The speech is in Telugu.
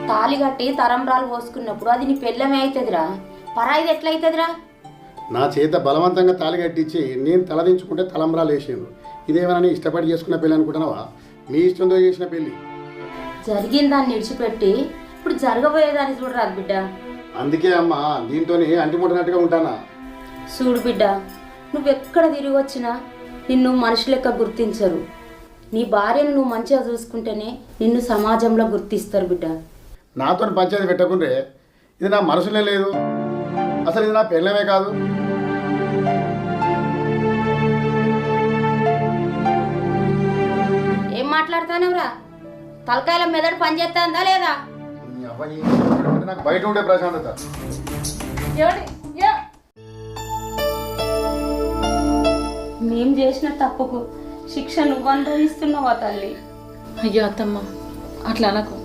తాళి కట్టి తరంబ్రాలు పోసుకున్నప్పుడు అది నీ పెళ్ళమే అవుతుందిరా, పరాయిది ఎట్లయితుందిరా? నా చేత బలవంతంగా తాళి కట్టించి నేను తలదించుకుంటే తలంబ్రాలు వేసిండ్రు. ఇదేమన్నా ఇష్టపడి చేసుకున్న పెళ్ళి అనుకుంటున్నావా? మీ ఇష్టంతో చేసిన పెళ్ళి. జరిగిన దాన్ని విడిచిపెట్టి ఇప్పుడు జరగబోయేదాన్ని చూడరాదు బిడ్డ. అందుకే అమ్మా దీంతో అంటిముట్టినట్టుగా ఉంటానా. చూడు బిడ్డ, నువ్వెక్కడ తిరిగి వచ్చినా నిన్ను మనిషి లెక్క గుర్తించరు. నీ భార్యను నువ్వు మంచిగా చూసుకుంటేనే నిన్ను సమాజంలో గుర్తిస్తారు బిడ్డ. నాతో పంచాయతీ పెట్టకుంటే ఇది నా మనసులే లేదు, అసలు ఇది నా పెళ్ళమే కాదు. ఏం మాట్లాడతానవరా? తలకాయల మెదడు పనిచేస్తుందా లేదా? నీ అబ్బాయి నాకు బయట ఉండే ప్రశాంతత. మేం చేసిన తప్పుకు శిక్ష నువ్వు అనుభవిస్తున్నావా తల్లి? అయ్యో అత్తమ్మ, అట్లా అనకు.